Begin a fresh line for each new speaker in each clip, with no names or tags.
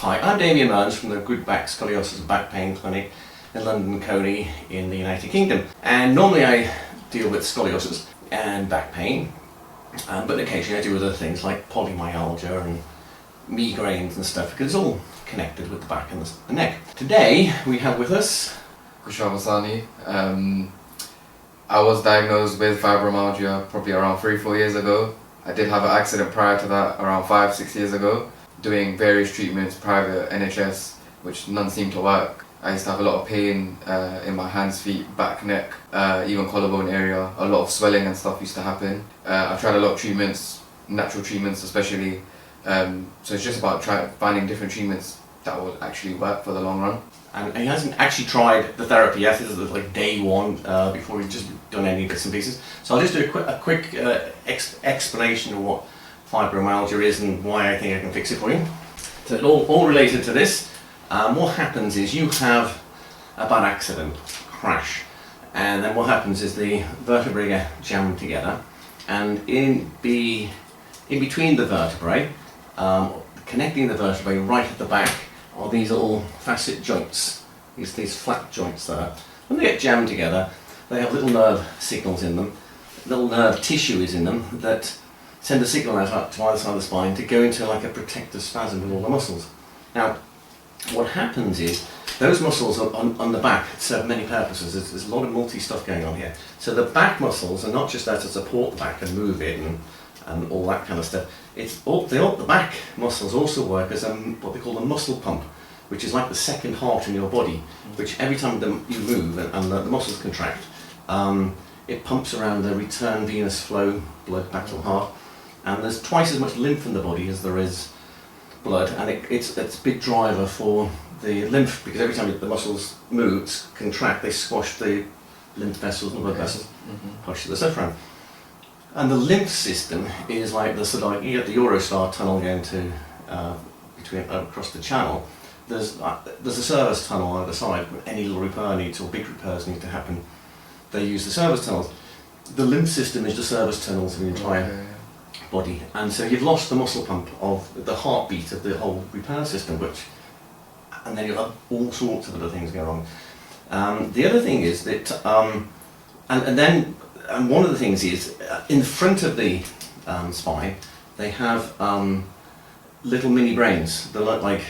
Hi, I'm Damien Burns from the Good Back Scoliosis and Back Pain Clinic in London, Coney in the United Kingdom. And normally I deal with scoliosis and back pain, but occasionally I do other things like polymyalgia and migraines and stuff, because it's all connected with the back and the neck. Today we have with us
I was diagnosed with fibromyalgia probably around 3-4 years ago. I did have an accident prior to that around 5-6 years ago, doing various treatments, private, NHS, which none seemed to work. I used to have a lot of pain in my hands, feet, back, neck, even collarbone area. A lot of swelling and stuff used to happen. I tried a lot of treatments, natural treatments especially. So it's just about finding different treatments that will actually work for the long run.
And he hasn't actually tried the therapy yet. This is like day one before we've just done any bits and pieces. So I'll just do a quick explanation of what fibromyalgia is and why I think I can fix it for you. So it's all related to this. What happens is you have a bad accident, crash, and then what happens is the vertebrae get jammed together, and in between the vertebrae, connecting the vertebrae right at the back, are these little facet joints, these flat joints there. When they get jammed together, they have little nerve signals in them, little nerve tissue is in them that send a signal out to either side of the spine to go into like a protective spasm with all the muscles. Now, what happens is those muscles on the back serve many purposes. There's a lot of multi-stuff going on here. So the back muscles are not just there to support the back and move it and all that kind of stuff. The back muscles also work as what they call a muscle pump, which is like the second heart in your body, which every time you move and the muscles contract, it pumps around the return venous flow, blood back to the heart, and there's twice as much lymph in the body as there is blood, and it's a big driver for the lymph, because every time the muscles move, contract, they squash the lymph vessels and blood vessels, push the stuff around. And the lymph system is like the sort of, you get the Eurostar tunnel going to across the channel. There's a service tunnel on either side. Any little repair needs or big repairs need to happen, they use the service tunnels. The lymph system is the service tunnels of the entire body, and so you've lost the muscle pump of the heartbeat of the whole repair system, and then you'll have all sorts of other things going on. The other thing is that, and one of the things is, in the front of the spine, they have little mini brains. They're like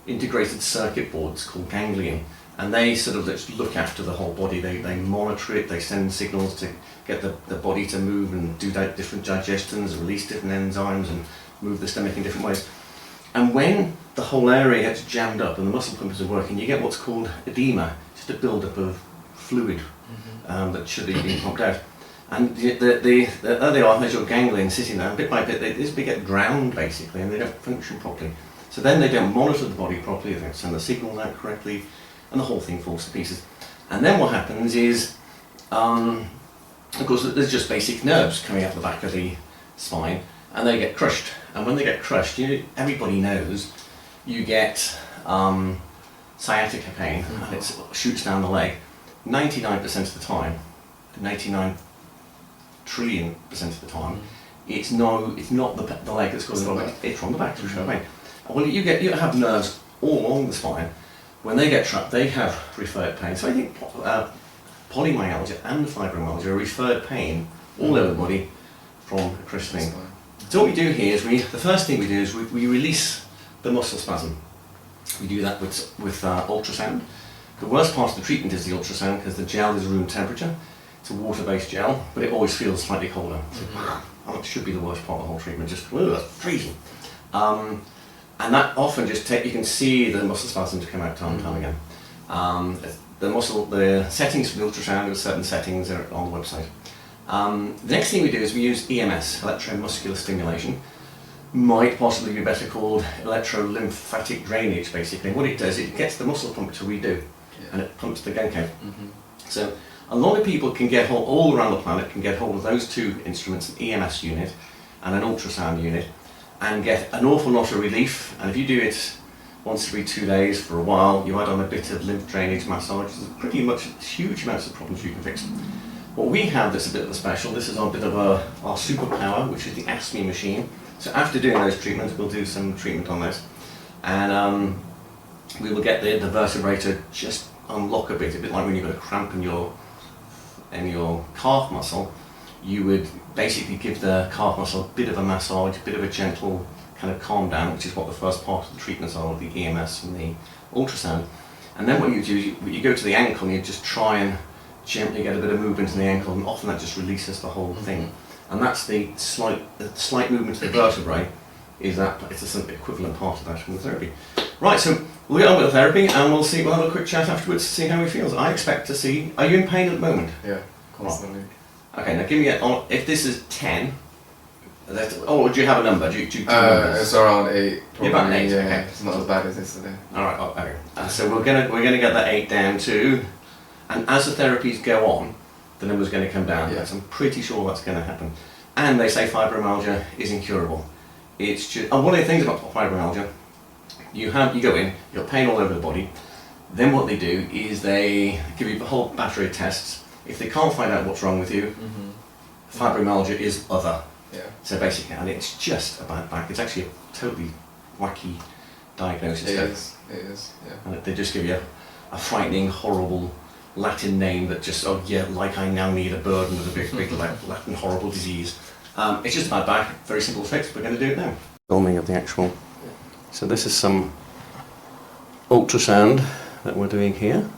integrated circuit boards called ganglion, and they sort of look after the whole body. They monitor it, they send signals to get the body to move and do different digestions, release different enzymes and move the stomach in different ways. And when the whole area gets jammed up and the muscle pump isn't working, you get what's called edema, just a build-up of fluid that should be being pumped out. And there they are, there's your ganglion sitting there, and bit by bit they get drowned basically, and they don't function properly. So then they don't monitor the body properly, they don't send the signal out correctly, and the whole thing falls to pieces. And then what happens is, of course, there's just basic nerves coming out the back of the spine, and they get crushed. And when they get crushed, everybody knows you get sciatica pain, and it shoots down the leg. 99% of the time, 99 trillion % of the time, it's not the leg that's causing the problem, it's from the back to show pain. Well, you have nerves all along the spine. When they get trapped, they have referred pain. So I think polymyalgia and fibromyalgia are referred pain all over the body from crushed thing. So what we do here is the first thing we do is we release the muscle spasm. We do that with ultrasound. The worst part of the treatment is the ultrasound, because the gel is room temperature. It's a water-based gel, but it always feels slightly colder. So that should be the worst part of the whole treatment, just, that's freezing. And that often you can see the muscle spasms come out time and time again. The settings for the ultrasound, with certain settings are on the website. The next thing we do is we use EMS, electromuscular stimulation. Might possibly be better called electrolymphatic drainage, basically. What it does, it gets the muscle pump to redo, and it pumps the gunk out. So a lot of people can get hold, all around the planet, can get hold of those two instruments, an EMS unit and an ultrasound unit, and get an awful lot of relief. And if you do it once every 2 days for a while, you add on a bit of lymph drainage massage, there's pretty much huge amounts of problems you can fix. What we have that's a bit of a special, this is our bit of our superpower, which is the ASMI machine. So after doing those treatments, we'll do some treatment on this. and we will get the vertebrae to just unlock a bit like when you've got a cramp in your calf muscle. You would basically give the calf muscle a bit of a massage, a bit of a gentle kind of calm down, which is what the first part of the treatments are, the EMS and the ultrasound. And then what you do is you go to the ankle and you just try and gently get a bit of movement in the ankle, and often that just releases the whole thing. And that's the slight movement of the vertebrae, is that it's an equivalent part of that from the therapy. Right, so we'll get on with the therapy and we'll have a quick chat afterwards to see how he feels. I expect to see, are you in pain at the moment?
Yeah, constantly.
Okay, now give me if this is 10, or do you have a number? Do you numbers?
It's around 8. Probably,
You're about 8,
yeah,
okay.
It's not as bad as yesterday.
Alright, okay. So we're gonna get that 8 down too, and as the therapies go on, the number's going to come down.
Yeah.
Yes, I'm pretty sure that's going to happen. And they say fibromyalgia is incurable. It's just, and one of the things about fibromyalgia, you go in, you got pain all over the body. Then what they do is they give you a whole battery of tests. If they can't find out what's wrong with you, fibromyalgia is other.
Yeah.
So basically, and it's just a bad back. It's actually a totally wacky diagnosis.
It is, yeah.
And they just give you a frightening, horrible Latin name that just, oh yeah, like I now need a burden with a big Latin horrible disease. It's just a bad back, very simple fix. We're going to do it now. Filming of the actual. So this is some ultrasound that we're doing here,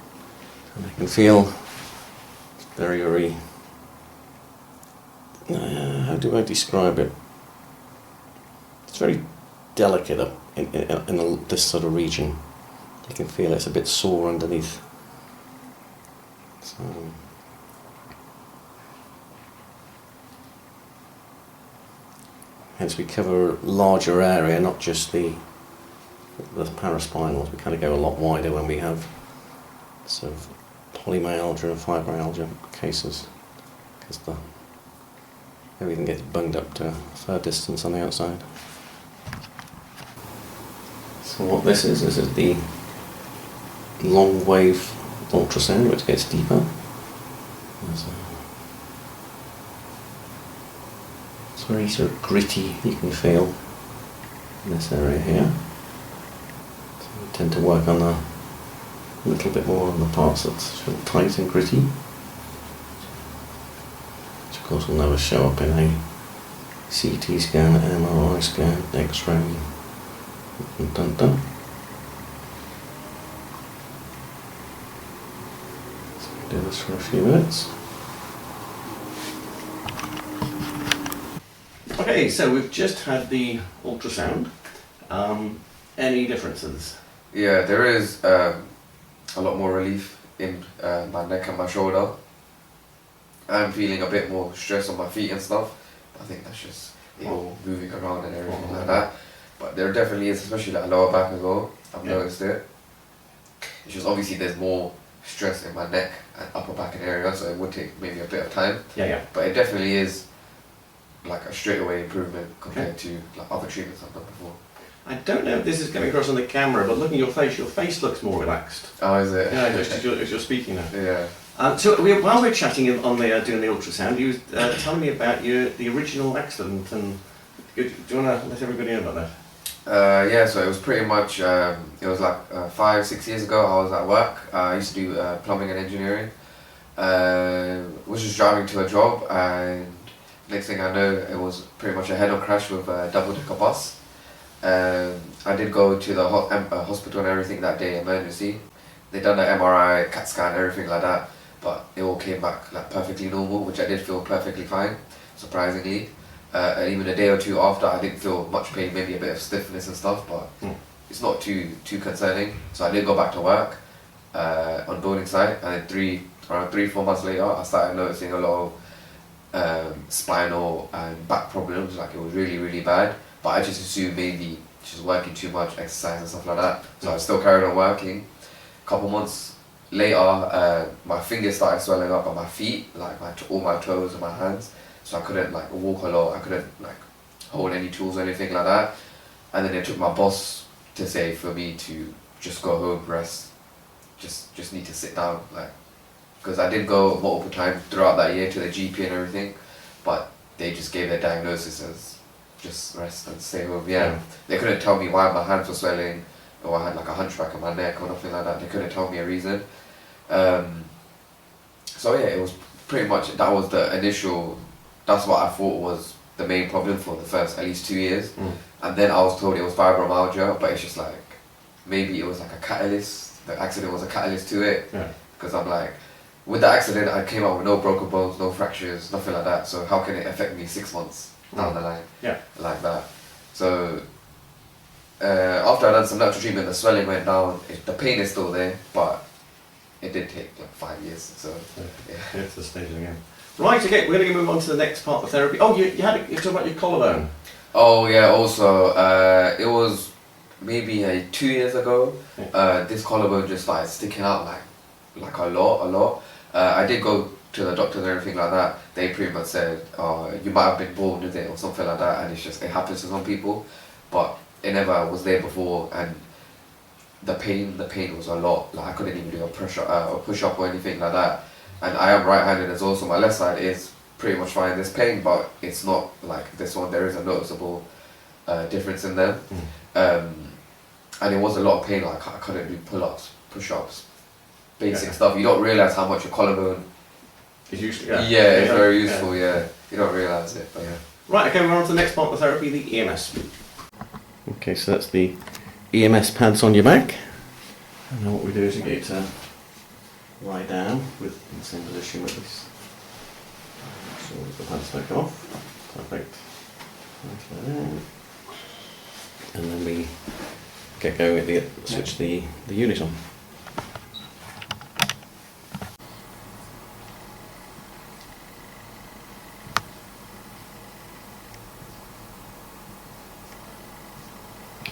and I can feel very, very. How do I describe it? It's very delicate up in this sort of region. You can feel it's a bit sore underneath. So, hence we cover a larger area, not just the paraspinals. We kind of go a lot wider when we have sort of polymyalgia and fibromyalgia cases, because everything gets bunged up to a fair distance on the outside. So what this is the long wave ultrasound, which gets deeper. It's very sort of gritty, you can feel in this area here. So we tend to work on a little bit more on the parts that's sort of tight and gritty, which of course will never show up in a CT scan, MRI scan, X-ray, dun. Do this for a few minutes. Okay, so we've just had the ultrasound. Any differences?
Yeah, there is a lot more relief in my neck and my shoulder. I'm feeling a bit more stress on my feet and stuff. I think that's just it all moving around and everything like that. But there definitely is, especially like lower back as well. I've noticed it. It's just obviously there's more stress in my neck and upper back area, so it would take maybe a bit of time.
Yeah.
But it definitely is like a straightaway improvement compared to like other treatments I've done before.
I don't know if this is coming across on the camera, but looking at your face looks more relaxed.
Oh, is it?
Yeah, I know, as you're speaking now.
Yeah.
So while we're chatting on the doing the ultrasound, you were telling me about the original accident, and do you want to let everybody know about that?
Yeah, so it was pretty much, it was like 5-6 years ago. I was at work. I used to do plumbing and engineering. Was just driving to a job, and next thing I know, it was pretty much a head-on crash with a double-decker bus. I did go to the hospital and everything that day, emergency. They done the MRI, CAT scan, everything like that, but it all came back like perfectly normal, which I did feel perfectly fine, surprisingly. And even a day or two after, I didn't feel much pain, maybe a bit of stiffness and stuff, but it's not too concerning. So I did go back to work on building site, and then around 3-4 months later, I started noticing a lot of spinal and back problems. Like it was really, really bad, but I just assumed maybe just working too much, exercise and stuff like that. So I still carried on working. A couple months later, my fingers started swelling up on my feet, like all my toes and my hands. So I couldn't like walk a lot, I couldn't like hold any tools or anything like that. And then it took my boss to say for me to just go home, rest, just need to sit down, like, because I did go multiple times throughout that year to the GP and everything, but they just gave their diagnosis as just rest and stay home. Yeah, they couldn't tell me why my hands were swelling, or I had like a hunchback in my neck or nothing like that. They couldn't tell me a reason. So yeah, it was pretty much, that was the initial, that's what I thought was the main problem for the first at least 2 years. And then I was told it was fibromyalgia, but it's just like, maybe it was like a catalyst, the accident was a catalyst to it. Because I'm like, with the accident I came out with no broken bones, no fractures, nothing like that, so how can it affect me 6 months down the line like that? So after I done some natural treatment, the swelling went down, the pain is still there, but it did take like 5 years, so yeah.
It's the stage again. Right, okay, we're going to move on to the next part of therapy. Oh, you're talking about your collarbone.
Oh yeah, also, it was maybe 2 years ago, this collarbone just started sticking out like a lot. I did go to the doctors and everything like that. They pretty much said, you might have been born with it or something like that, and it happens to some people, but it never was there before, and the pain was a lot. Like I couldn't even do a push up or anything like that. And I am right-handed as well, so my left side is pretty much fine. There's pain, but it's not like this one. There is a noticeable difference in them. And it was a lot of pain. Like I couldn't do pull-ups, push-ups, basic stuff. You don't realise how much your collarbone
is useful.
It's very useful. Yeah, you don't realise it, but yeah.
Right, okay, we're on to the next part of the therapy, the EMS. Okay, so that's the EMS pads on your back. And then what we do is you get to lie down in the same position with this. So the pads back off. Perfect. And then we get going with switch the unit on.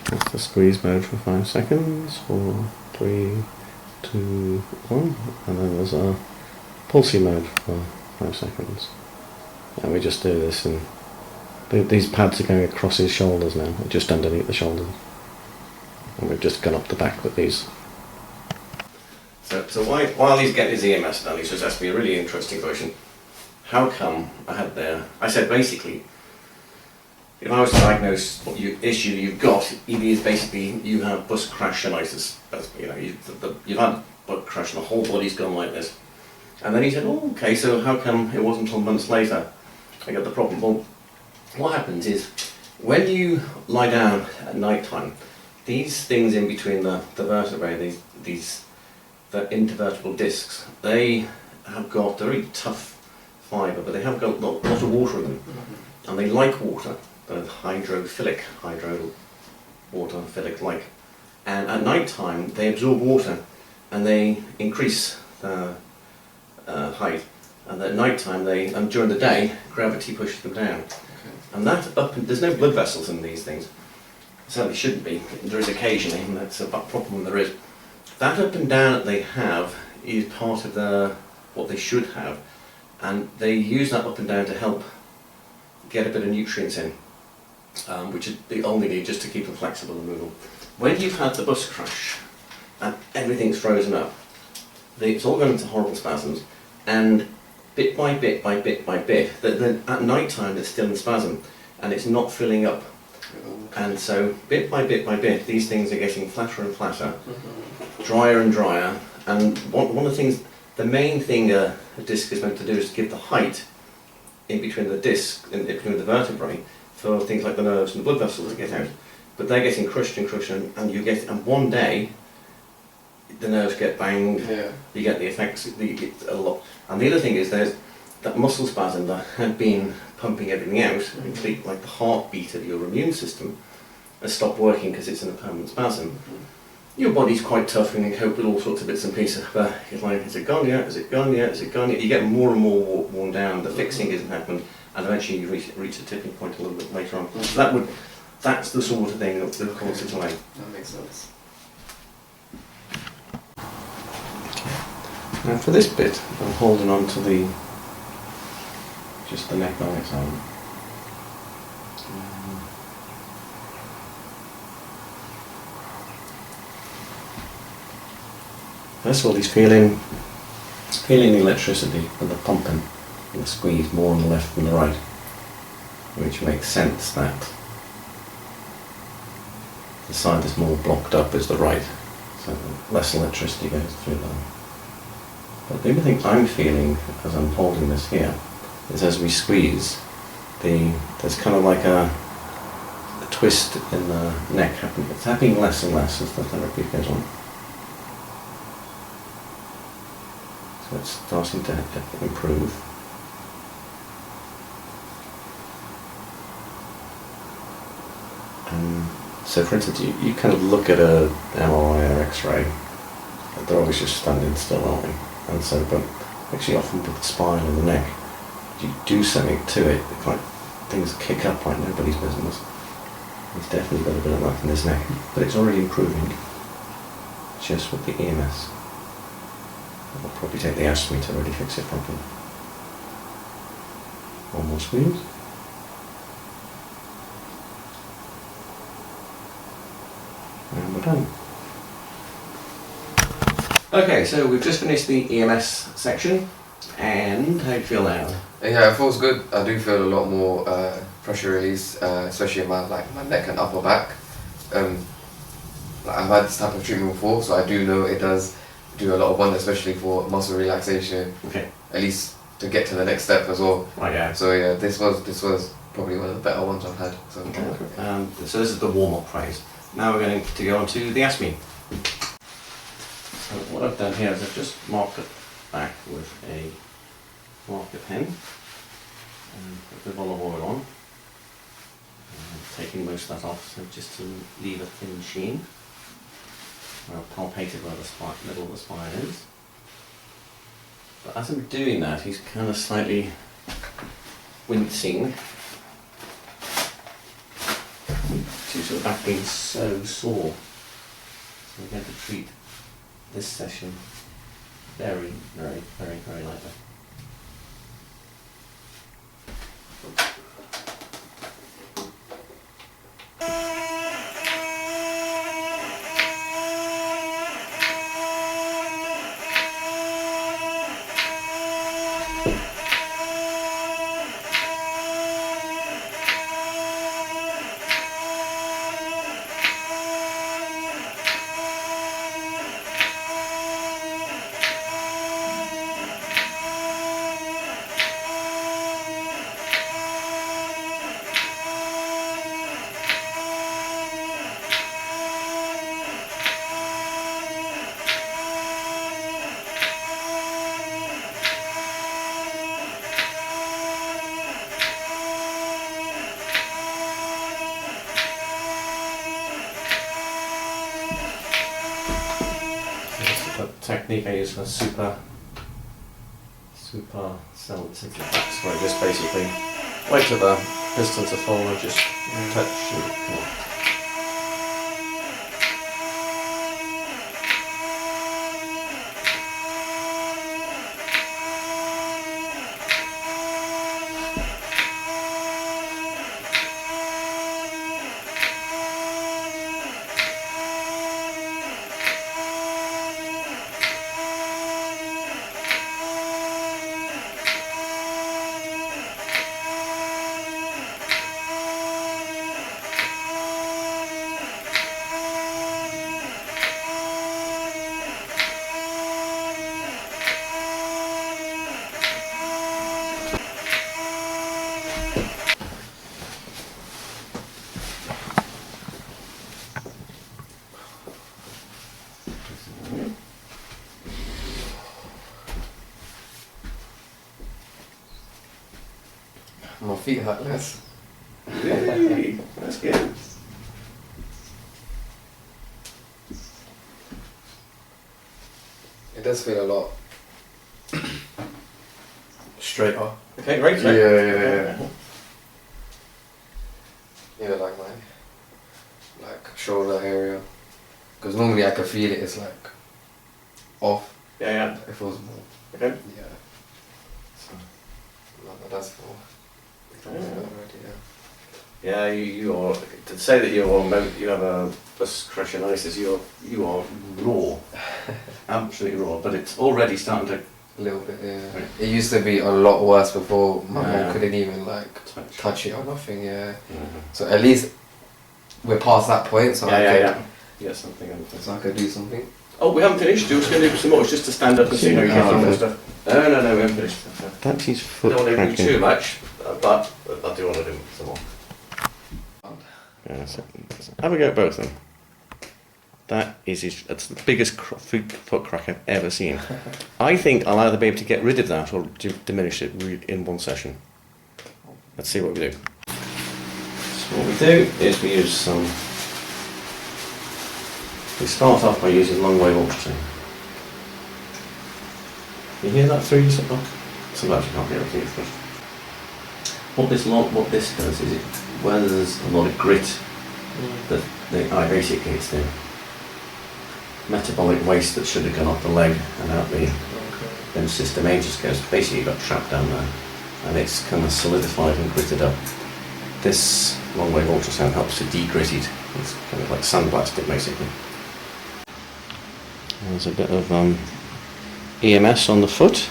That's the squeeze mode for 5 seconds. 4, 3, 2, 1. And then there's a pulsing mode for 5 seconds. And we just do this, and these pads are going across his shoulders now, just underneath the shoulders. And we've just gone up the back with these. So while he's getting his EMS done, he's just asked me a really interesting question. How come I said basically, if I was to diagnose what issue you've got, it is basically you have bus crashinitis. You've had butt crash and the whole body's gone like this. And then he said, oh, okay, so how come it wasn't until months later I got the problem? Well, what happens is when you lie down at night time, these things in between the vertebrae, the intervertebral discs, they have got, they're really tough fibre, but they have got a lot of water in them. And they like water. They're hydrophilic, like. And at night time they absorb water and they increase the height. And at night time during the day, gravity pushes them down. And there's no blood vessels in these things. Certainly shouldn't be. There is occasionally, and that's a problem when there is. That up and down that they have is part of what they should have, and they use that up and down to help get a bit of nutrients in, which is the only need just to keep them flexible and movable. When you've had the bus crash and everything's frozen up, it's all going into horrible spasms, and bit by bit, then at night time it's still in spasm and it's not filling up. And so bit by bit these things are getting flatter and flatter, drier and drier, and one of the things, the main thing a disc is meant to do is to give the height in between the disc, in between the vertebrae, for things like the nerves and the blood vessels to get out. But they're getting crushed, and one day the nerves get banged, you get the effects, you get a lot. And the other thing is there's that muscle spasm that had been pumping everything out, like the heartbeat of your immune system, has stopped working because it's in a permanent spasm. Your body's quite tough and you can cope with all sorts of bits and pieces, but it's like, is it gone yet? Is it gone yet? Is it gone yet? You get more and more worn down, the fixing isn't happening, and eventually you reach a tipping point a little bit later on. So that's the sort of thing that causes it away.
That makes sense.
Now for this bit, I'm holding on to just the neck on its own. First of all, he's feeling the electricity and the pumping and the squeeze more on the left than the right, which makes sense that the side that's more blocked up is the right, so less electricity goes through there. But the only thing I'm feeling as I'm holding this here is as we squeeze, there's kind of like a twist in the neck happening. It's happening less and less as the therapy goes on. So it's starting to improve. So for instance, you kind of look at a MRI or X-ray, they're always just standing still, aren't they? And so, but actually often with the spine and the neck, you do something to it, like things kick up like nobody's business. He's definitely got a bit of that in his neck, but it's already improving just with the EMS. I'll probably take the ASMI to really fix it properly. One more squeeze. And we're done. Okay, so we've just finished the EMS section, and how do you feel now?
Yeah, it feels good. I do feel a lot more pressure release, especially in my neck and upper back. I've had this type of treatment before, so I do know it does do a lot of wonders, especially for muscle relaxation.
Okay.
At least to get to the next step as well.
Right, yeah.
So yeah, this was probably one of the better ones I've had. So,
Okay. So this is the warm-up phase. Now we're going to go on to the ASMI. So what I've done here is I've just marked it back with a marker pen and put the olive oil on. Taking most of that off, so just to leave a thin sheen. I'll palpate it where the middle of the spine is. But as I'm doing that, he's kind of slightly wincing. Due to the back being so sore. So we're going to treat this session very, very, very, very lightly. Technique I use for super sensitive backs, where I just basically wait till the pistons are full and just touch and come on.
My feet hurt less.
Yay, that's good.
It does feel a lot straighter.
Okay, great.
Yeah. Yeah, like my shoulder area. Because normally I can feel it. It's like off.
Yeah.
It feels more.
Okay.
Yeah. So that's cool.
Yeah, you are, to say that you have a crushionosis, you are raw, absolutely raw, but it's already starting to...
A little bit, yeah.
Right.
It used to be a lot worse before my
Yeah.
mom couldn't even touch it or nothing, yeah.
Mm-hmm.
So at least we're past that point, so
Yeah. You got something on the
So I could do something.
Oh, we haven't finished. We're just going to do some more. It's just to stand up and see how you get on and stuff. No, we haven't finished.
That's his
I
foot
don't want to do
cracking.
too much, but I do want to do some more.
Yeah, so have a go at both of them. That is that's the biggest foot crack I've ever seen. I think I'll either be able to get rid of that or diminish it in one session. Let's see what we do. So what we do is we use some. We start off by using long wave ultrasound. You hear that through your signal? Sometimes you can't hear it through your first. What this does is where there's a lot of grit, basically it's the metabolic waste that should have gone off the leg and out the system A just goes, basically got trapped down there and it's kind of solidified and gritted up. This long wave ultrasound helps to degrit it. It's kind of like sandblasting basically. There's a bit of EMS on the foot.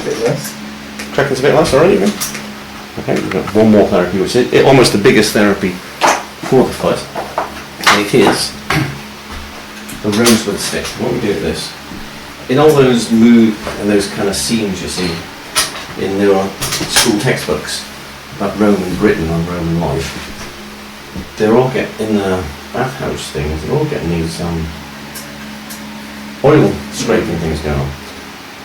A bit less.
Cracking's a bit less already, even. Okay, we've got one more therapy, which is almost the biggest therapy for the foot. And it is the rosewood stick. What we do with this, in all those mood and those kind of scenes you see in their school textbooks about Roman Britain and Roman life, they're all in the bathhouse things, they're all getting these oil scraping things going on.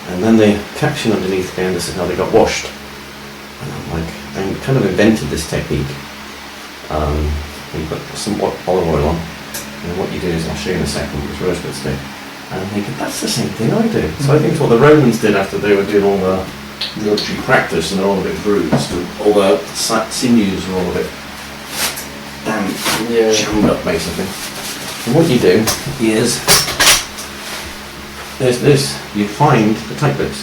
And then the caption underneath again, this is how they got washed. And I'm like, I kind of invented this technique. You put some olive oil on, and what you do is, I'll show you in a second, with rosewood stick. And I'm thinking, that's the same thing I do. So I think it's what the Romans did after they were doing all the military practice, and they're all a bit bruised, and all the sinews are all a bit damp, jammed up basically. And what you do is, there's this, you find the tight bits,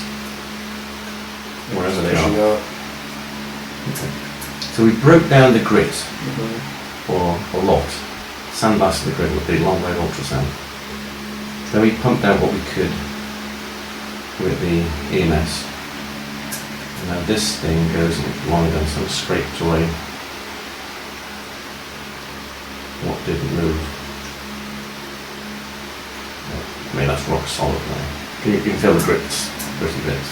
wherever they are. Okay. So we broke down the grit, or a lot, sandblasted the grit with the long wave ultrasound. Then we pumped down what we could with the EMS. And now this thing goes along and sort of scrapes away what didn't move. I mean, that's rock solid now. You can feel the gritty bits,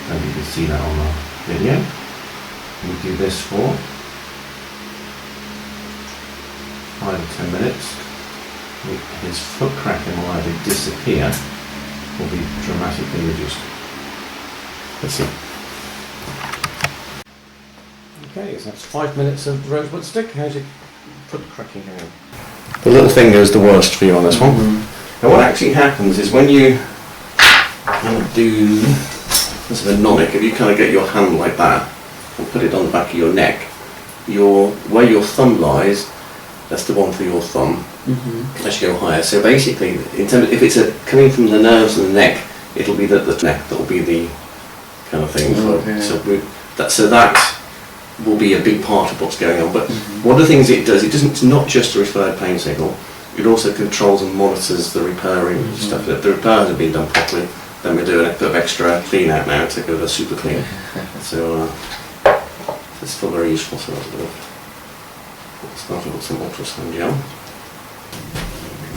and you can see that on the video. We do this for 5 or 10 minutes. His foot cracking will either disappear or be dramatically reduced. Let's see. Okay, so that's 5 minutes of rosewood stick. How's your foot cracking going? The little finger's the worst for you on this one. Now what actually happens is when you kind of do this mnemonic, if you kind of get your hand like that and put it on the back of your neck, where your thumb lies, that's the one for your thumb. As you go higher. So basically, in terms of, if it's coming from the nerves and the neck, it'll be the neck that will be the kind of thing. So that will be a big part of what's going on. But one of the things it does, it's not just a referred pain signal. It also controls and monitors the repairing stuff. If the repairs have been done properly, then we're doing a bit of extra clean out now to go to super clean. So it's still very useful. So that's a bit of starting with some ultrasound gel.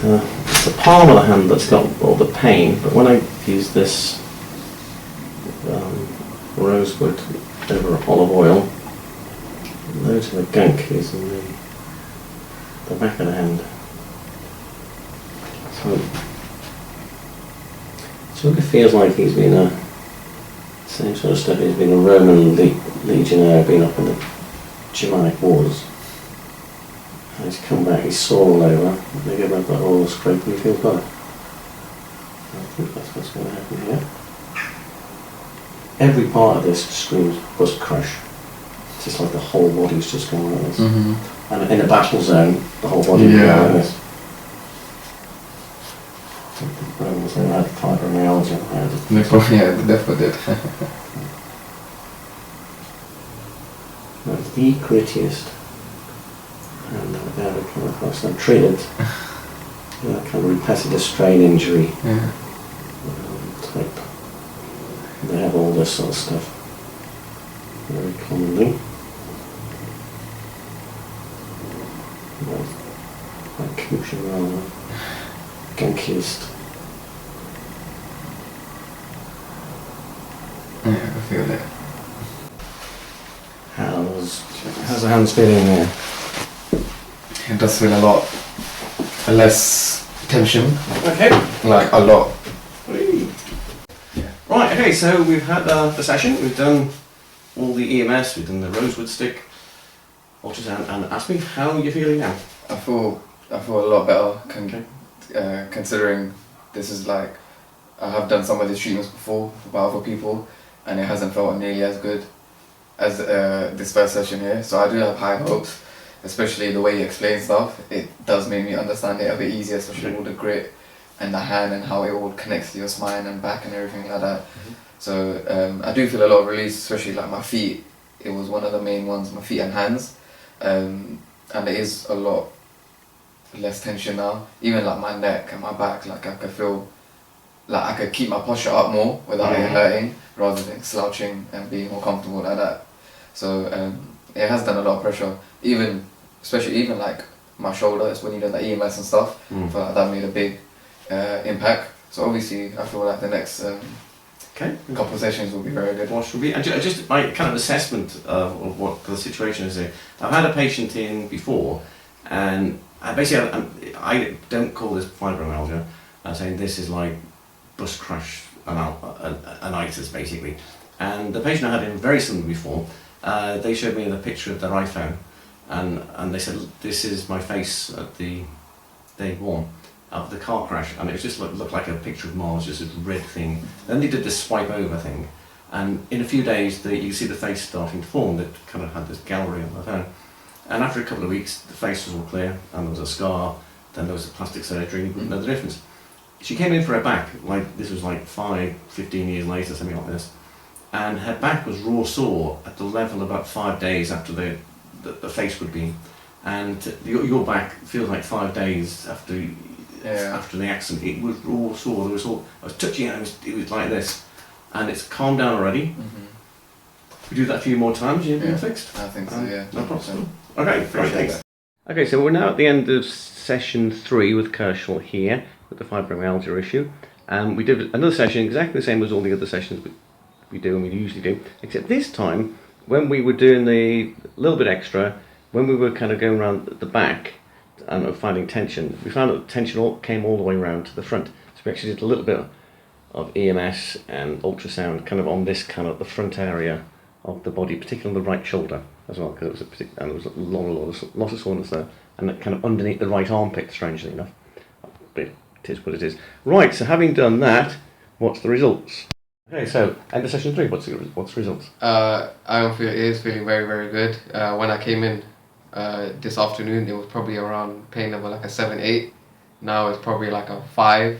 It's the palm of the hand that's got all the pain, but when I use this rosewood over olive oil, those are the gunk is in the back of the hand. So it feels like he's been same sort of stuff. He's been a Roman legionnaire, been up in the Germanic wars. And he's come back, he's sore all over, and they go back that oil scrape and he feels better. I think that's what's going to happen here. Every part of this screams bust crash. It's just like the whole body's just going like this. And in a battle zone, the whole body will go like this. The Romans, they had fibromyalgia.
They definitely did.
That's the grittiest. And I've ever come across them treated that kind of repetitive strain injury type. They have all this sort of stuff very commonly. Like Kushirama, Genkist.
Yeah, I feel it.
How's the hands feeling there?
It does feel a lot less tension.
Okay.
Like a lot.
Right, okay, so we've had the session, we've done all the EMS, we've done the rosewood stick, ultrasound and ASMI. How are you feeling now?
I feel a lot better considering this is like, I have done some of these treatments before by other people and it hasn't felt nearly as good as this first session here. So I do have high hopes, especially the way you explain stuff. It does make me understand it a bit easier, especially all the grit and the hand and how it all connects to your spine and back and everything like that. So I do feel a lot of release, especially like my feet. It was one of the main ones, my feet and hands. And there is a lot less tension now. Even like my neck and my back, like I could feel like I could keep my posture up more without it hurting, rather than slouching and being more comfortable like that. So it has done a lot of pressure, especially even like my shoulders when you do the EMS and stuff. I feel like that made a big impact. So obviously I feel like the next couple of sessions will be very good.
What should be, and just my kind of assessment of what the situation is here. I've had a patient in before, and I don't call this fibromyalgia. I'm saying this is like bus crash anitis basically. And the patient I had in very similar before, they showed me the picture of their iPhone, and they said, this is my face at the day one of the car crash, and it just looked like a picture of Mars, just a red thing. Then they did this swipe over thing, and in a few days you see the face starting to form. That kind of had this gallery on the phone, and after a couple of weeks the face was all clear, and there was a scar. Then there was a plastic surgery, and you wouldn't know the difference. She came in for her back, like this was like 15 years later, something like this, and her back was raw sore at the level about 5 days after the face would be, and your back feels like 5 days after the accident. It was raw sore. I was touching it, it was like this, and it's calmed down already. If we do that a few more times, you'll be fixed.
I think so, yeah.
No problem. Okay, great, thanks. Okay, so we're now at the end of session 3 with Kershal here, with the fibromyalgia issue. We did another session exactly the same as all the other sessions we do and we usually do, except this time, when we were doing the little bit extra, when we were kind of going around the back and finding tension, we found that the tension came all the way around to the front. So we actually did a little bit of EMS and ultrasound kind of on this kind of the front area of the body, particularly on the right shoulder as well, because there was a lot of soreness there, and that kind of underneath the right armpit, strangely enough. But it is what it is. Right, so having done that, what's the results? Okay, so end of session 3, what's the results?
I feel it is feeling very, very good. When I came in this afternoon, it was probably around pain level like a 7-8. Now it's probably like a 5,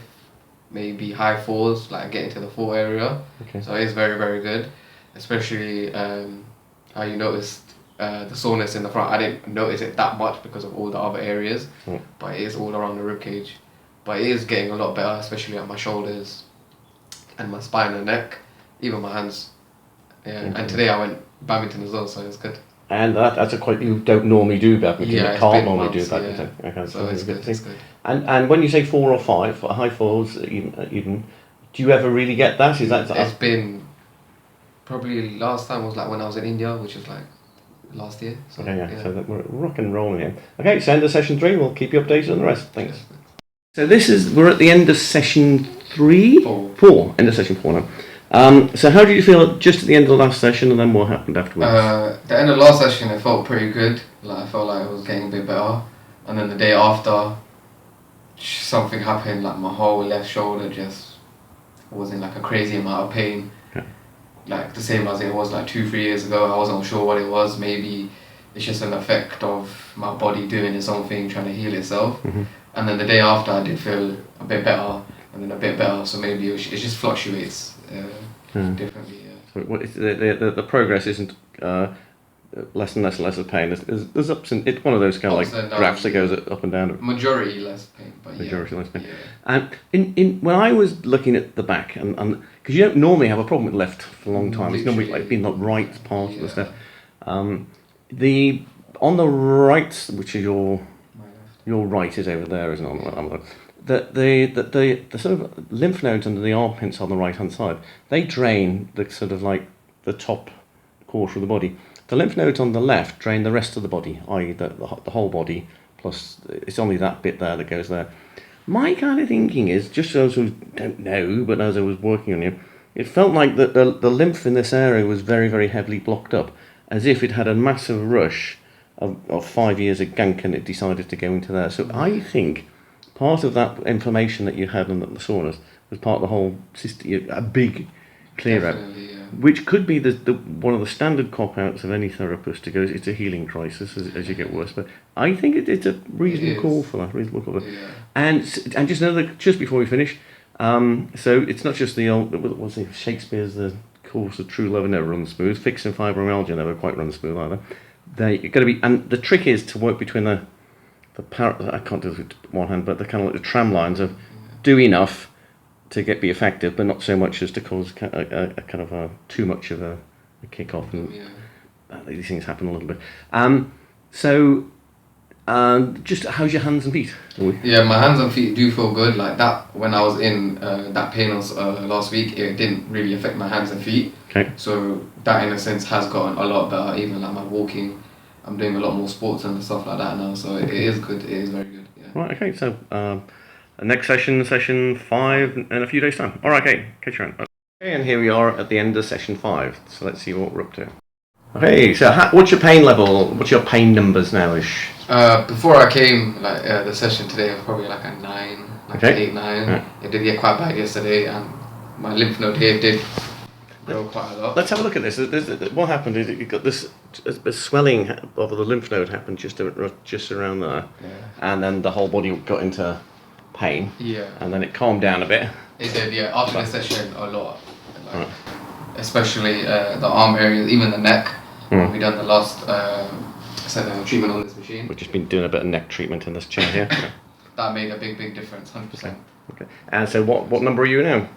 maybe high 4s, like getting to the 4 area.
Okay.
So it's very, very good. Especially how you noticed the soreness in the front. I didn't notice it that much because of all the other areas, but it is all around the rib cage. But it is getting a lot better, especially at my shoulders and my spine and neck, even my hands. Yeah. And today I went badminton as well, so it's good.
And that's you don't normally do badminton.
Yeah,
you can't normally do badminton.
Yeah.
Okay,
so it's good. It's good.
And when you say 4 or 5, high 4s, even, do you ever really get that?
It's been probably last time was like when I was in India, which was like last year. So,
okay, yeah. So we're rock and rolling here. Okay, so end of session 3. We'll keep you updated on the rest. Thanks. So we're at the end of session 3? 4. End of session 4 now. So how did you feel just at the end of the last session, and then what happened afterwards?
The end of the last session, it felt pretty good. Like I felt like it was getting a bit better. And then the day after, something happened. Like my whole left shoulder just was in like a crazy amount of pain. Like the same as it was like 2-3 years ago. I wasn't sure what it was. Maybe it's just an effect of my body doing its own thing, trying to heal itself. And then the day after, I did feel a bit better, and then a bit better. So maybe it just fluctuates differently. Yeah.
So the progress isn't less and less and less of pain. There's ups and it's one of those kind of like graphs that goes up and down.
Majority less pain, but
Majority less pain.
Yeah.
And in when I was looking at the back, and because you don't normally have a problem with left for a long time, it's normally like being the right part of the stuff. The on the right, which is your right is over there, isn't it? On the sort of lymph nodes under the armpits on the right hand side, they drain the sort of like the top quarter of the body. The lymph nodes on the left drain the rest of the body, i.e. the whole body, plus it's only that bit there that goes there. My kind of thinking is, just those who don't know, but as I was working on you, it felt like that the lymph in this area was very, very heavily blocked up, as if it had a massive rush of 5 years of gank and it decided to go into there. So I think part of that inflammation that you had in the soreness was part of the whole system, a big clear out, which could be the one of the standard cop-outs of any therapist to go, it's a healing crisis as you get worse. But I think it's a reasonable call for that.
Yeah.
And just another, just before we finish, so it's not just the old, what's it, Shakespeare's The Course of True Love never runs smooth. Fixing fibromyalgia never quite runs smooth either. They got to be, and the trick is to work between I can't do it with one hand, but the kind of like the tram lines of do enough to be effective, but not so much as to cause a kind of a too much of a kick off, and these things happen a little bit. Just how's your hands and feet?
Yeah, my hands and feet do feel good. Like that, when I was in that pain last week, it didn't really affect my hands and feet.
Okay.
So that, in a sense, has gotten a lot better. Even like my walking, I'm doing a lot more sports and stuff like that now. So it is good. It is very good. Yeah.
Right. Okay. So next session 5 in a few days' time. All right. Okay. Catch you around. Okay. And here we are at the end of session 5. So let's see what we're up to. Okay. So what's your pain level? What's your pain numbers now, ish?
Before I came, the session today was probably like a 9, like 8, 9.
Right.
It did get quite bad yesterday, and my lymph node here did grow quite a lot.
Let's have a look at this. What happened is you got this swelling of the lymph node happened just around there, and then the whole body got into pain.
Yeah.
And then it calmed down a bit.
It did, yeah. After the session, a lot, especially the arm area, even the neck. We done the last treatment on this machine.
We've just been doing a bit of neck treatment in this chair here.
That made a big difference, 100%.
Okay. And so what number are you now?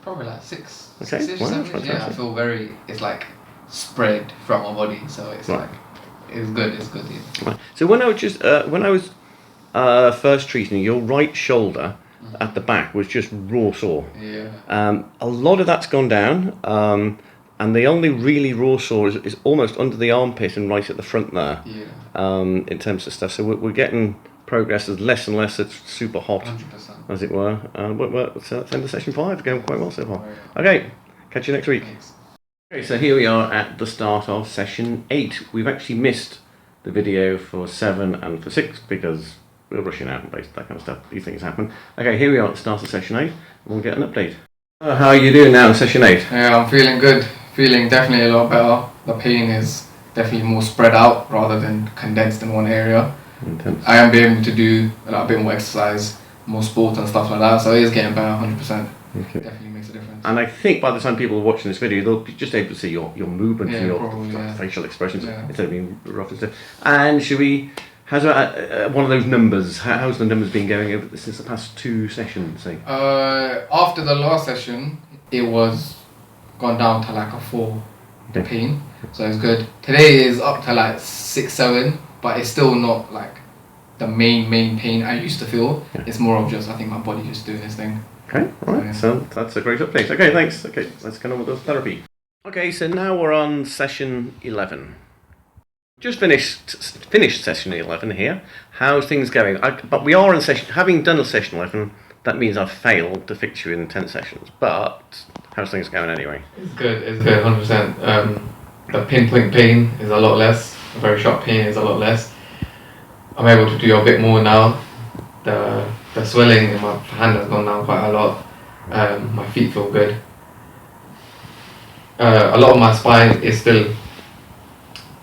Probably like 6.
Okay.
6-ish,
Wow,
7-ish.
fantastic.
Yeah, I feel it's like spread from my body, so it's like it's good. Yeah.
Right. So when I was first treating you, your right shoulder at the back was just raw sore.
Yeah.
A lot of that's gone down. And the only really raw sore is almost under the armpit and right at the front there.
Yeah.
In terms of stuff, so we're getting progress as less and less. It's super hot,
100%.
as it were. So that's end of session 5. Going quite well so far.
Oh, yeah.
Okay, catch you next week.
Thanks.
Okay, so here we are at the start of session 8. We've actually missed the video for 7 and for 6 because we're rushing out and that kind of stuff. These things happen. Okay, here we are at the start of session 8, and we'll get an update. How are you doing now in session 8?
Yeah, I'm feeling good. Feeling definitely a lot better. The pain is definitely more spread out rather than condensed in one area.
Intense.
I am being able to do a bit more exercise, more sport and stuff like that, so it is getting better 100%.
Okay.
Definitely makes a difference.
And I think by the time people are watching this video, they'll be just able to see your movements and your
probably,
facial expressions
Yeah.
instead of being rough and stuff. And how's one of those numbers? How's the numbers been going over since the past 2 sessions? Say?
After the last session, it was gone down to like a 4 pain, so it's good. Today is up to like 6, 7, but it's still not like the main pain I used to feel.
Yeah.
It's more of just, I think my body just doing its thing.
Okay, right. So that's a great update. Okay, thanks. Okay, let's get on with the therapy. Okay, so now we're on session 11. Just finished session 11 here. How's things going? But we are in session. Having done a session 11, that means I've failed to fix you in 10 sessions. But how's things going anyway?
It's good, 100%. The pinpoint pain is a lot less, the very sharp pain is a lot less. I'm able to do a bit more now. The swelling in my hand has gone down quite a lot. My feet feel good. A lot of my spine is still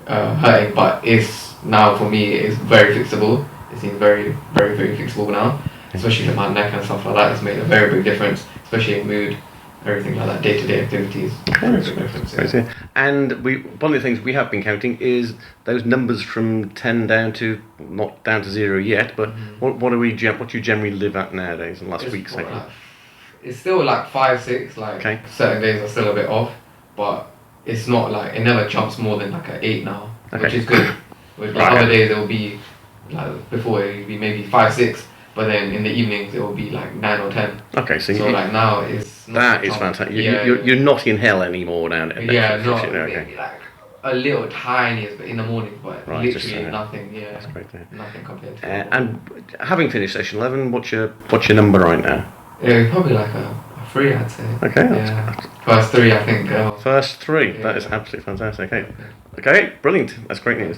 hurting, but it's now for me it's very fixable. It seems very fixable now. Especially with my neck and stuff like that, it's made a very big difference, especially in mood. everything like that, day-to-day activities. Very big difference, yeah.
Right, and one of the things we have been counting is those numbers from 10 down to, not down to 0 yet, but what do you generally live at nowadays in the last week, say?
It's still like 5, 6, like certain days are still a bit off, but it's not like, it never jumps more than like an 8 now, which is good. With like other days it will be, like before it would be maybe 5, 6, but then in the evenings it will be like 9 or 10.
Okay, so
like now it's not
that is fantastic. You're not in hell anymore now.
Yeah, no, maybe like a little tiny bit in the morning, but literally nothing. Yeah, that's great. Nothing compared to.
And having finished session 11, what's your number right now?
Yeah, probably like a 3, I'd say.
Okay.
Yeah. First 3, I think.
First 3. That is absolutely fantastic. Okay, brilliant. That's great news.